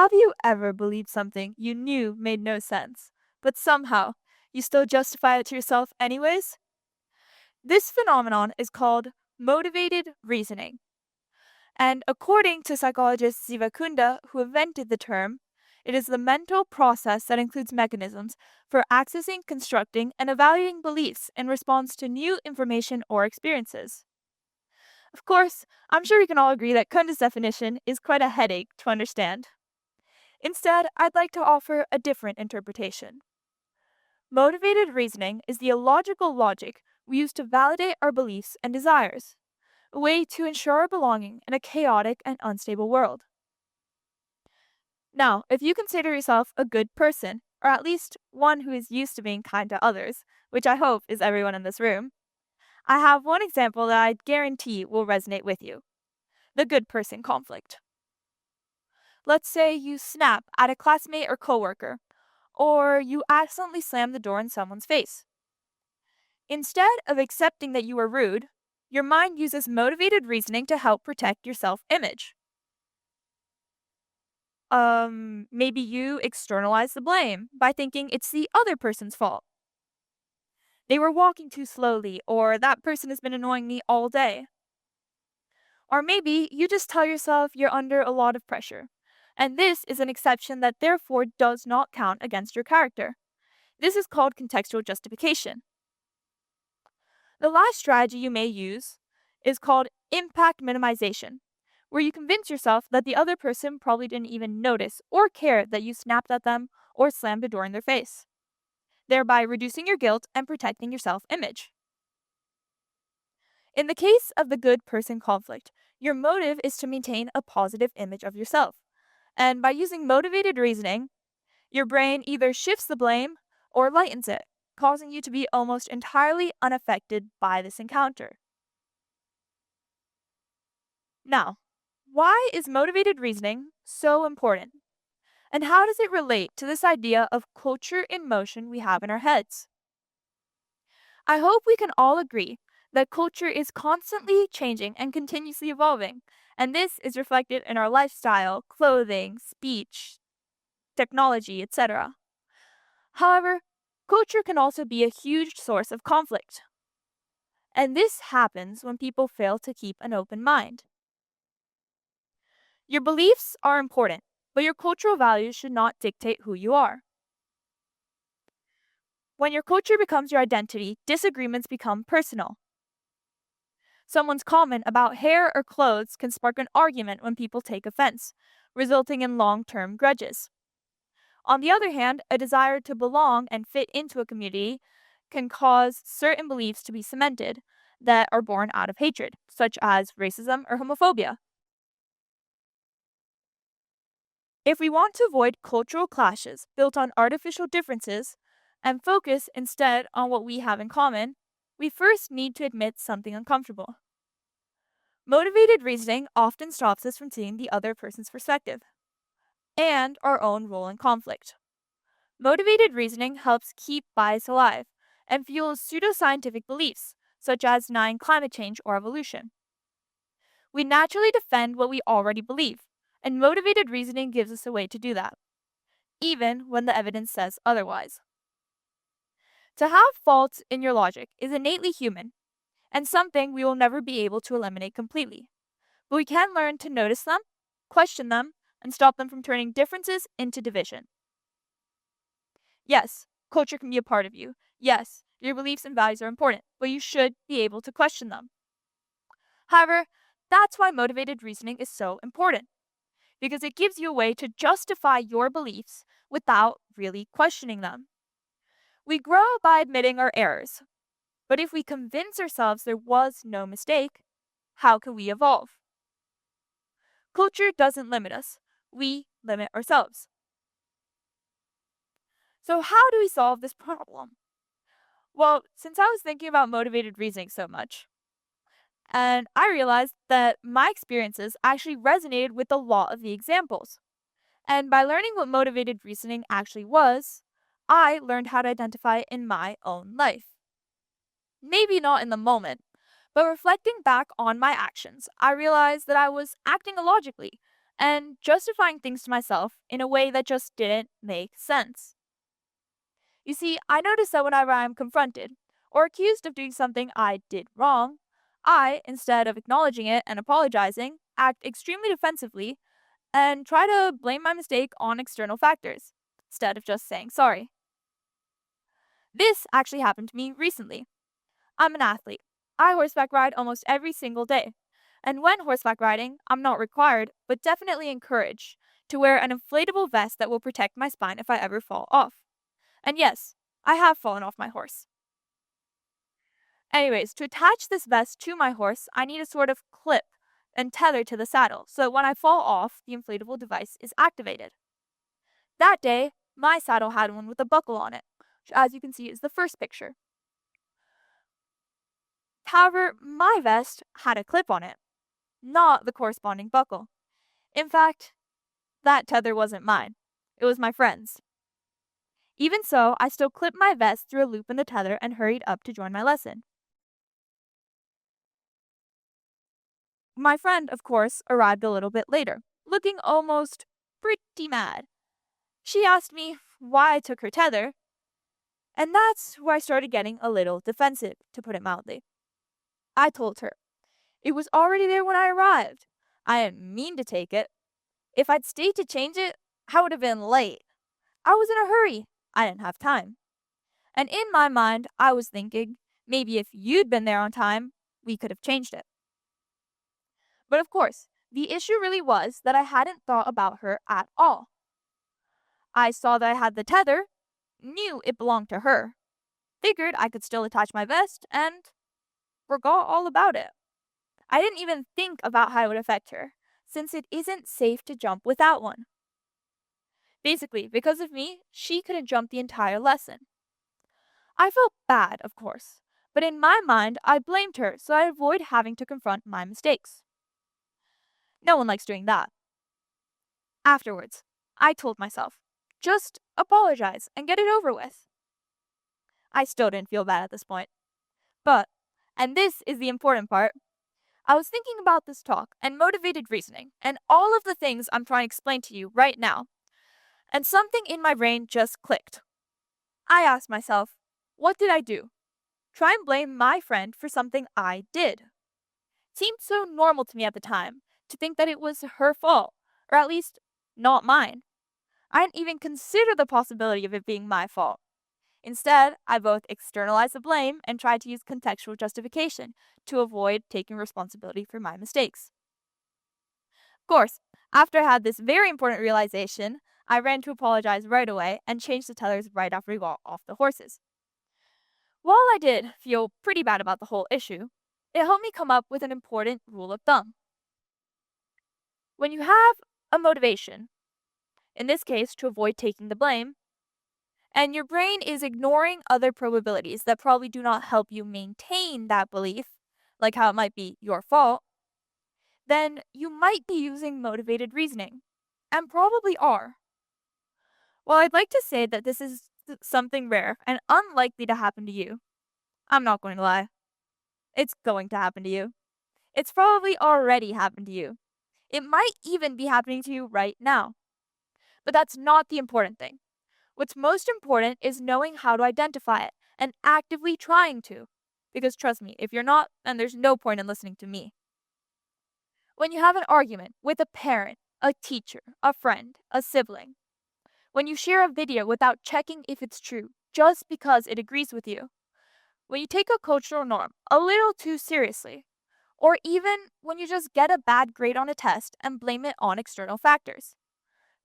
Have you ever believed something you knew made no sense, but somehow you still justify it to yourself anyways? This phenomenon is called motivated reasoning. And according to psychologist Zivakunda, who invented the term, it is the mental process that includes mechanisms for accessing, constructing, and evaluating beliefs in response to new information or experiences. Of course, I'm sure we can all agree that Kunda's definition is quite a headache to understand. Instead, I'd like to offer a different interpretation. Motivated reasoning is the illogical logic we use to validate our beliefs and desires, a way to ensure our belonging in a chaotic and unstable world. Now, if you consider yourself a good person, or at least one who is used to being kind to others, which I hope is everyone in this room, I have one example that I guarantee will resonate with you: the good person conflict. Let's say you snap at a classmate or coworker, or you accidentally slam the door in someone's face. Instead of accepting that you were rude, your mind uses motivated reasoning to help protect your self image. Maybe you externalize the blame by thinking it's the other person's fault. They were walking too slowly, or that person has been annoying me all day. Or maybe you just tell yourself you're under a lot of pressure, and this is an exception that therefore does not count against your character. This is called contextual justification. The last strategy you may use is called impact minimization, where you convince yourself that the other person probably didn't even notice or care that you snapped at them or slammed a door in their face, thereby reducing your guilt and protecting your self image. In the case of the good person conflict, your motive is to maintain a positive image of yourself. And by using motivated reasoning, your brain either shifts the blame or lightens it, causing you to be almost entirely unaffected by this encounter. Now, why is motivated reasoning so important? And how does it relate to this idea of culture in motion we have in our heads? I hope we can all agree that culture is constantly changing and continuously evolving, and this is reflected in our lifestyle, clothing, speech, technology, etc. However, culture can also be a huge source of conflict, and this happens when people fail to keep an open mind. Your beliefs are important, but your cultural values should not dictate who you are. When your culture becomes your identity, disagreements become personal. Someone's comment about hair or clothes can spark an argument when people take offense, resulting in long term grudges. On the other hand, a desire to belong and fit into a community can cause certain beliefs to be cemented that are born out of hatred, such as racism or homophobia. If we want to avoid cultural clashes built on artificial differences and focus instead on what we have in common, we first need to admit something uncomfortable. Motivated reasoning often stops us from seeing the other person's perspective and our own role in conflict. Motivated reasoning helps keep bias alive and fuels pseudoscientific beliefs, such as denying climate change or evolution. We naturally defend what we already believe, and motivated reasoning gives us a way to do that, even when the evidence says otherwise. To have faults in your logic is innately human, and something we will never be able to eliminate completely. But we can learn to notice them, question them, and stop them from turning differences into division. Yes, culture can be a part of you. Yes, your beliefs and values are important, but you should be able to question them. However, that's why motivated reasoning is so important, because it gives you a way to justify your beliefs without really questioning them. We grow by admitting our errors, but if we convince ourselves there was no mistake, how can we evolve? Culture doesn't limit us, we limit ourselves. So, how do we solve this problem? Well, since I was thinking about motivated reasoning so much, and I realized that my experiences actually resonated with a lot of the examples. And by learning what motivated reasoning actually was, I learned how to identify it in my own life. Maybe not in the moment, but reflecting back on my actions, I realized that I was acting illogically and justifying things to myself in a way that just didn't make sense. You see, I notice that whenever I am confronted or accused of doing something I did wrong, I, instead of acknowledging it and apologizing, act extremely defensively and try to blame my mistake on external factors, instead of just saying sorry. This actually happened to me recently. I'm an athlete. I horseback ride almost every single day. And when horseback riding, I'm not required, but definitely encouraged, to wear an inflatable vest that will protect my spine if I ever fall off. And yes, I have fallen off my horse. Anyways, to attach this vest to my horse, I need a sort of clip and tether to the saddle, so that when I fall off, the inflatable device is activated. That day, my saddle had one with a buckle on it, which as you can see is the first picture. However, my vest had a clip on it, not the corresponding buckle. In fact, that tether wasn't mine. It was my friend's. Even so, I still clipped my vest through a loop in the tether and hurried up to join my lesson. My friend, of course, arrived a little bit later, looking almost pretty mad. She asked me why I took her tether, and that's where I started getting a little defensive, to put it mildly. I told her it was already there when I arrived. I didn't mean to take it. If I'd stayed to change it, I would have been late. I was in a hurry. I didn't have time. And in my mind, I was thinking, maybe if you'd been there on time, we could have changed it. But of course, the issue really was that I hadn't thought about her at all. I saw that I had the tether, knew it belonged to her, figured I could still attach my vest, and forgot all about it. I didn't even think about how it would affect her, since it isn't safe to jump without one. Basically, because of me, she couldn't jump the entire lesson. I felt bad, of course, but in my mind, I blamed her so I avoid having to confront my mistakes. No one likes doing that. Afterwards, I told myself, just apologize and get it over with. I still didn't feel bad at this point. But, and this is the important part, I was thinking about this talk and motivated reasoning and all of the things I'm trying to explain to you right now, and something in my brain just clicked. I asked myself, what did I do? Try and blame my friend for something I did. It seemed so normal to me at the time to think that it was her fault, or at least not mine. I didn't even consider the possibility of it being my fault. Instead, I both externalized the blame and tried to use contextual justification to avoid taking responsibility for my mistakes. Of course, after I had this very important realization, I ran to apologize right away and changed the tethers right after we got off the horses. While I did feel pretty bad about the whole issue, it helped me come up with an important rule of thumb. When you have a motivation, in this case to avoid taking the blame, and your brain is ignoring other probabilities that probably do not help you maintain that belief, like how it might be your fault, then you might be using motivated reasoning, and probably are. While I'd like to say that this is something rare and unlikely to happen to you, I'm not going to lie. It's going to happen to you. It's probably already happened to you. It might even be happening to you right now. But that's not the important thing. What's most important is knowing how to identify it and actively trying to. Because trust me, if you're not, then there's no point in listening to me. When you have an argument with a parent, a teacher, a friend, a sibling, when you share a video without checking if it's true just because it agrees with you, when you take a cultural norm a little too seriously, or even when you just get a bad grade on a test and blame it on external factors.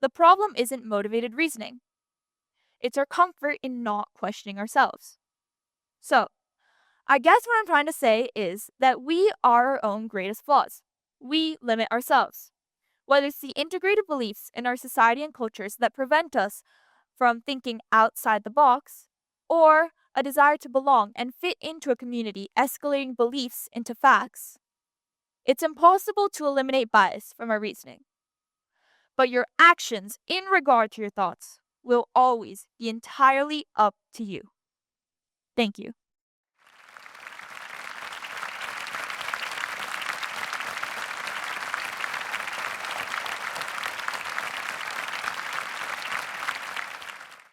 The problem isn't motivated reasoning. It's our comfort in not questioning ourselves. So, I guess what I'm trying to say is that we are our own greatest flaws. We limit ourselves. Whether it's the integrated beliefs in our society and cultures that prevent us from thinking outside the box, or a desire to belong and fit into a community escalating beliefs into facts. It's impossible to eliminate bias from our reasoning. But your actions in regard to your thoughts will always be entirely up to you. Thank you.